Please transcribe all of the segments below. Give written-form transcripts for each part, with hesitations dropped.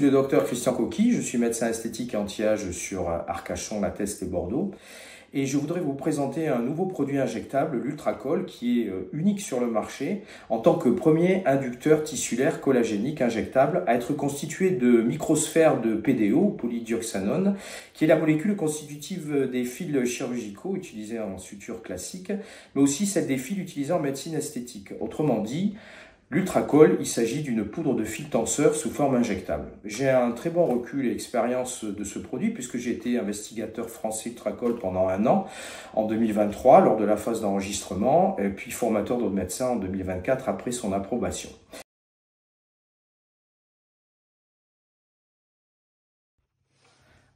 le docteur Christian Coquille, je suis médecin esthétique et anti-âge sur Arcachon, La Teste et Bordeaux. Et je voudrais vous présenter un nouveau produit injectable, l'Ultracol, qui est unique sur le marché en tant que premier inducteur tissulaire collagénique injectable à être constitué de microsphères de PDO, polydioxanone, qui est la molécule constitutive des fils chirurgicaux utilisés en suture classique, mais aussi celle des fils utilisés en médecine esthétique. Autrement dit, l'Ultracol, il s'agit d'une poudre de fil tenseur sous forme injectable. J'ai un très bon recul et expérience de ce produit puisque j'ai été investigateur français Ultracol pendant 1 an, en 2023, lors de la phase d'enregistrement, et puis formateur d'autres médecins en 2024 après son approbation.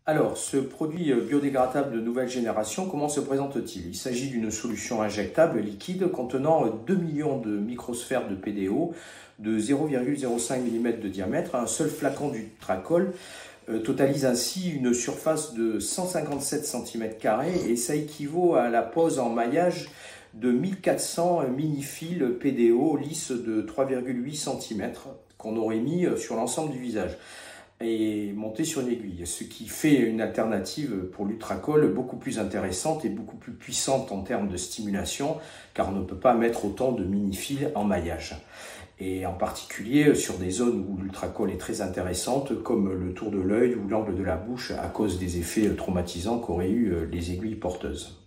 Alors, ce produit biodégradable de nouvelle génération, comment se présente-t-il? Il s'agit d'une solution injectable liquide contenant 2 millions de microsphères de PDO de 0,05 mm de diamètre. Un seul flacon d'Ultracol totalise ainsi une surface de 157 cm² et ça équivaut à la pose en maillage de 1400 mini-fils PDO lisses de 3,8 cm qu'on aurait mis sur l'ensemble du visage et monté sur une aiguille, ce qui fait une alternative pour l'Ultracol beaucoup plus intéressante et beaucoup plus puissante en termes de stimulation, car on ne peut pas mettre autant de mini-fils en maillage. Et en particulier sur des zones où l'Ultracol est très intéressante, comme le tour de l'œil ou l'angle de la bouche, à cause des effets traumatisants qu'auraient eu les aiguilles porteuses.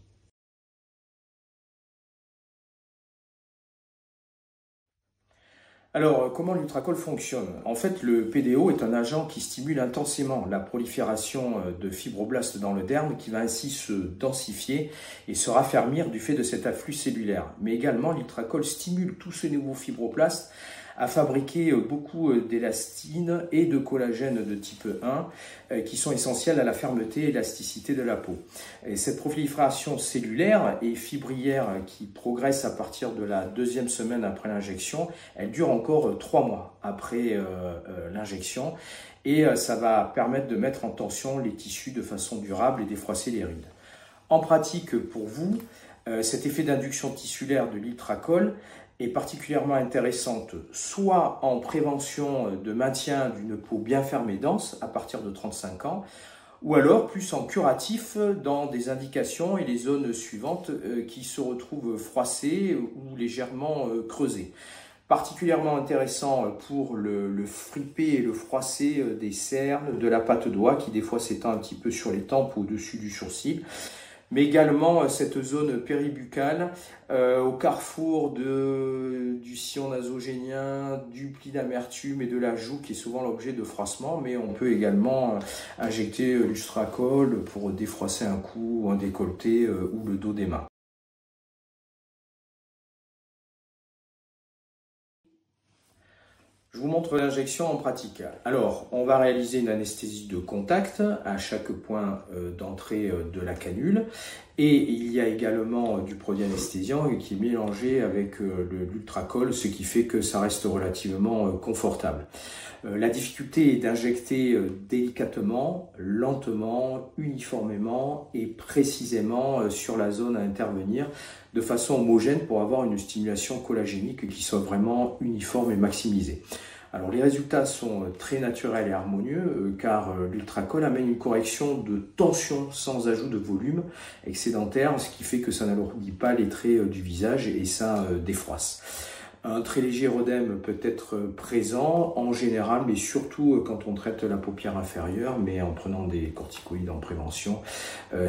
Alors, comment l'Ultracol fonctionne? En fait, le PDO est un agent qui stimule intensément la prolifération de fibroblastes dans le derme, qui va ainsi se densifier et se raffermir du fait de cet afflux cellulaire. Mais également, l'Ultracol stimule tous ces nouveaux fibroblastes à fabriquer beaucoup d'élastine et de collagène de type 1 qui sont essentiels à la fermeté et l'élasticité de la peau. Et cette prolifération cellulaire et fibrillaire qui progresse à partir de la 2e semaine après l'injection, elle dure encore 3 mois après l'injection et ça va permettre de mettre en tension les tissus de façon durable et défroisser les rides. En pratique, pour vous, cet effet d'induction tissulaire de l'Ultracol est particulièrement intéressante soit en prévention de maintien d'une peau bien ferme et dense à partir de 35 ans, ou alors plus en curatif dans des indications et les zones suivantes qui se retrouvent froissées ou légèrement creusées. Particulièrement intéressant pour le fripé et le froissé des cernes, de la patte d'oie qui des fois s'étend un petit peu sur les tempes au-dessus du sourcil, mais également cette zone péribuccale au carrefour du sillon nasogénien, du pli d'amertume et de la joue qui est souvent l'objet de froissement, mais on peut également injecter l'Ultracol pour défroisser un cou, un décolleté ou le dos des mains. Je vous montre l'injection en pratique. Alors, on va réaliser une anesthésie de contact à chaque point d'entrée de la canule. Et il y a également du produit anesthésiant qui est mélangé avec l'Ultracol, ce qui fait que ça reste relativement confortable. La difficulté est d'injecter délicatement, lentement, uniformément et précisément sur la zone à intervenir de façon homogène pour avoir une stimulation collagénique qui soit vraiment uniforme et maximisée. Alors les résultats sont très naturels et harmonieux car l'Ultracol amène une correction de tension sans ajout de volume excédentaire, ce qui fait que ça n'alourdit pas les traits du visage et ça défroisse. Un très léger érythème peut être présent en général, mais surtout quand on traite la paupière inférieure, mais en prenant des corticoïdes en prévention,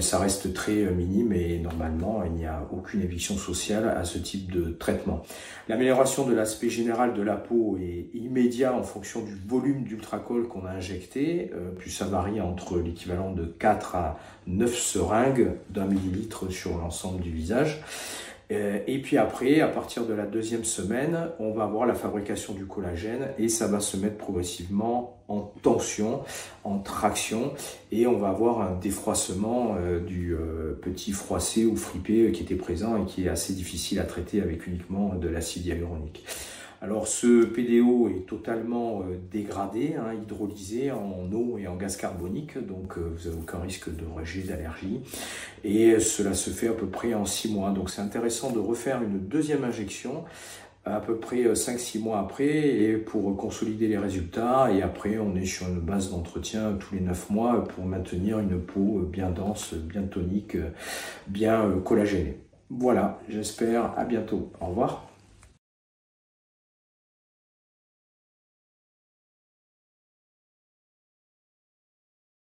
ça reste très minime et normalement il n'y a aucune éviction sociale à ce type de traitement. L'amélioration de l'aspect général de la peau est immédiate en fonction du volume d'Ultracol qu'on a injecté, puis ça varie entre l'équivalent de 4 à 9 seringues d'1 millilitre sur l'ensemble du visage. Et puis après, à partir de la 2e semaine, on va avoir la fabrication du collagène et ça va se mettre progressivement en tension, en traction et on va avoir un défroissement du petit froissé ou fripé qui était présent et qui est assez difficile à traiter avec uniquement de l'acide hyaluronique. Alors ce PDO est totalement dégradé, hydrolysé en eau et en gaz carbonique, donc vous n'avez aucun risque de rejet, d'allergie. Et cela se fait à peu près en 6 mois. Donc c'est intéressant de refaire une 2e injection à peu près 5-6 mois après, et pour consolider les résultats. Et après, on est sur une base d'entretien tous les 9 mois pour maintenir une peau bien dense, bien tonique, bien collagénée. Voilà, j'espère à bientôt. Au revoir.